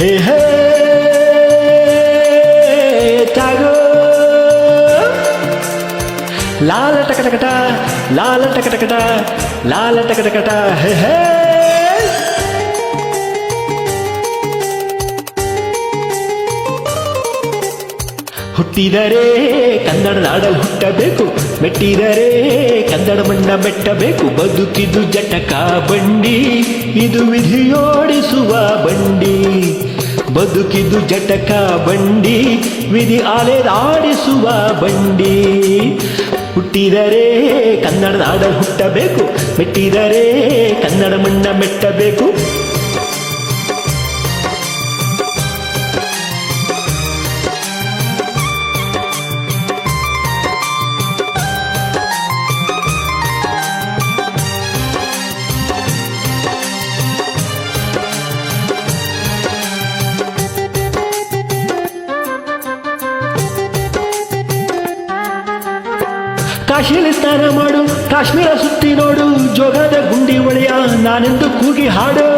ಹೇ ಹೇ ಚಾಗೋ ಲಾಲ ಟಕಟಕಟ ಲಾಲ ಟಕಟಕಟ ಲಾಲ ಟಕಟಕಟ ಹೇ ಹೇ ಹುಟ್ಟಿದರೆ ಕನ್ನಡ ನಾಡಲ್ಲಿ ಹುಟ್ಟಬೇಕು, ಮೆಟ್ಟಿದರೆ ಕನ್ನಡ ಮಣ್ಣ ಮೆಟ್ಟಬೇಕು. ಬದುಕಿದು ಜಟಕ ಬಂಡಿ, ಇದು ವಿಧಿಯೋಡಿಸುವ ಬಂಡಿ. ಬದುಕಿದು ಜಟಕ ಬಂಡಿ, ವಿಧಿ ಆಡಿಸುವ ಬಂಡಿ. ಹುಟ್ಟಿದರೆ ಕನ್ನಡ ನಾಡಲ್ಲಿ ಹುಟ್ಟಬೇಕು, ಮೆಟ್ಟಿದರೆ ಕನ್ನಡ ಮಣ್ಣ ಮೆಟ್ಟಬೇಕು. ಕಾಶಿಯಲ್ಲಿ ಸ್ನಾನ ಮಾಡು, ಕಾಶ್ಮೀರ ಸುತ್ತಿ ನೋಡು, ಜೋಗದ ಗುಂಡಿ ಒಳೆಯ ನಾನೆಂದು ಕೂಗಿ ಹಾಡು.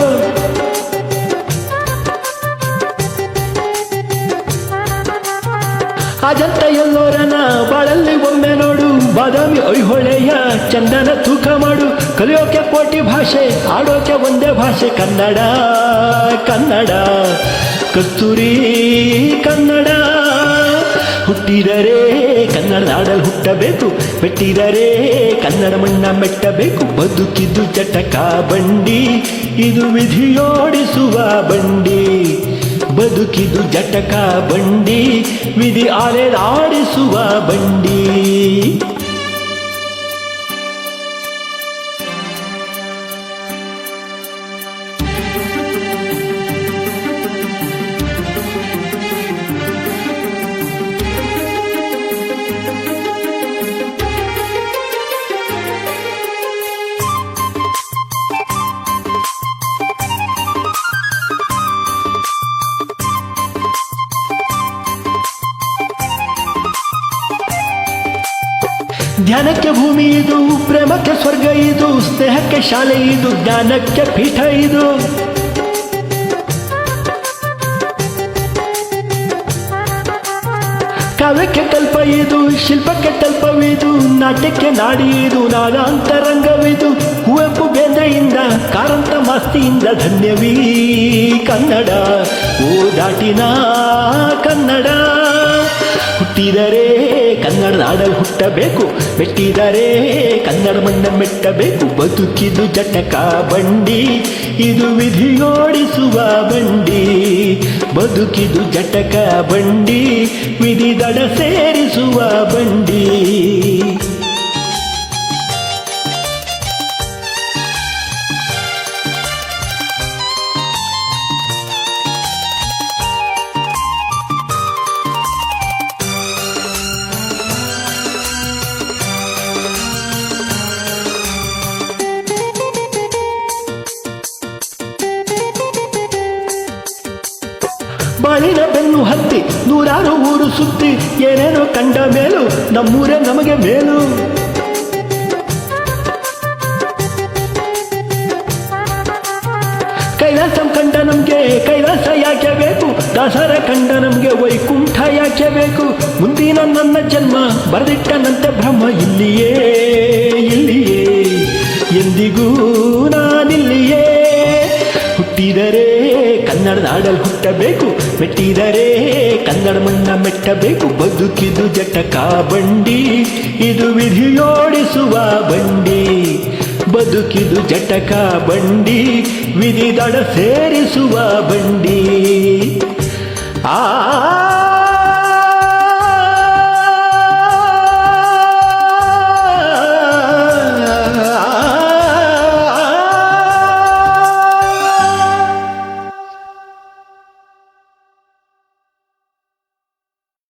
ಅಜಂತ ಎಲ್ಲೋರನ ಬಾಳಲ್ಲಿ ಒಮ್ಮೆ ನೋಡು, ಬಾದಾಮಿ ಐಹೊಳೆಯ ಚಂದನ ತೂಕ ಮಾಡು. ಕಲಿಯೋಕೆ ಕೋಟಿ ಭಾಷೆ, ಆಡೋಕೆ ಒಂದೇ ಭಾಷೆ ಕನ್ನಡ. ಕನ್ನಡ ಕಸ್ತೂರಿ ಕನ್ನಡ. ಹುಟ್ಟಿದರೆ ಕನ್ನಡ ನಾಡಲ್ಲಿ ಹುಟ್ಟಬೇಕು, ಮೆಟ್ಟಿದರೆ ಕನ್ನಡ ಮಣ್ಣ ಮೆಟ್ಟಬೇಕು. ಬದುಕಿದು ಜಟಕ ಬಂಡಿ, ಇದು ವಿಧಿಯೋಡಿಸುವ ಬಂಡಿ. ಬದುಕಿದು ಜಟಕ ಬಂಡಿ, ವಿಧಿ ಆಡಿಸುವ ಬಂಡಿ. ಧ್ಯಾನಕ್ಕೆ ಭೂಮಿ ಇದು, ಪ್ರೇಮಕ್ಕೆ ಸ್ವರ್ಗ ಇದು, ಸ್ನೇಹಕ್ಕೆ ಶಾಲೆ ಇದು, ಜ್ಞಾನಕ್ಕೆ ಪೀಠ ಇದು. ಕಾವ್ಯಕ್ಕೆ ಕಲ್ಪ ಇದು, ಶಿಲ್ಪಕ್ಕೆ ತಲ್ಪವಿದು, ನಾಟ್ಯಕ್ಕೆ ನಾಡಿ ಇದು, ನಾನಾಂತರಂಗವಿದು. ಕುವೆಂಪು ಬೇಂದ್ರೆಯಿಂದ, ಕಾರಂತ ಮಾಸ್ತಿಯಿಂದ ಧನ್ಯವೀ ಕನ್ನಡ. ಓ ದಾಟಿನ ಕನ್ನಡ. ಹುಟ್ಟಿದರೆ ಕನ್ನಡ ನಾಡಲ್ಲಿ ಹುಟ್ಟಬೇಕು, ಮೆಟ್ಟಿದರೆ ಕನ್ನಡ ಮಣ್ಣ ಮೆಟ್ಟಬೇಕು. ಬದುಕಿದು ಜಟಕ ಬಂಡಿ, ಇದು ವಿಧಿಯೋಡಿಸುವ ಬಂಡಿ. ಬದುಕಿದು ಜಟಕ ಬಂಡಿ, ವಿಧಿ ದಡ ಸೇರಿಸುವ ಬಂಡಿ. ಬಾಳಿನ ಬೆನ್ನು ಹತ್ತಿ ನೂರಾರು ಊರು ಸುತ್ತಿ, ಏನೇನೋ ಕಂಡ ಮೇಲು ನಮ್ಮೂರೇ ನಮಗೆ ಮೇಲು. ಕೈಲಾಸ ಕಂಡ ನಮ್ಗೆ ಕೈಲಾಸ ಯಾಕೆ ಬೇಕು, ದಾಸರ ಕಂಡ ನಮ್ಗೆ ವೈಕುಂಠ ಯಾಕೆ ಬೇಕು. ಮುಂದಿನ ನನ್ನ ಜನ್ಮ ಬರೆದಿಟ್ಟನಂತೆ ಬ್ರಹ್ಮ ಇಲ್ಲಿಯೇ ಇಲ್ಲಿಯೇ, ಎಂದಿಗೂ ನಾನಿಲ್ಲಿಯೇ. ಹುಟ್ಟಿದರೆ ಕನ್ನಡ ನಾಡಲ್ಲಿ ಹುಟ್ಟಬೇಕು, ಮೆಟ್ಟಿದರೆ ಕನ್ನಡ ಮಣ್ಣ ಮೆಟ್ಟಬೇಕು. ಬದುಕಿದು ಜಟಕ ಬಂಡಿ, ಇದು ವಿಧಿಯೋಡಿಸುವ ಬಂಡಿ. ಬದುಕಿದು ಜಟಕ ಬಂಡಿ, ವಿಧಿ ದಡ ಸೇರಿಸುವ ಬಂಡಿ. ಆ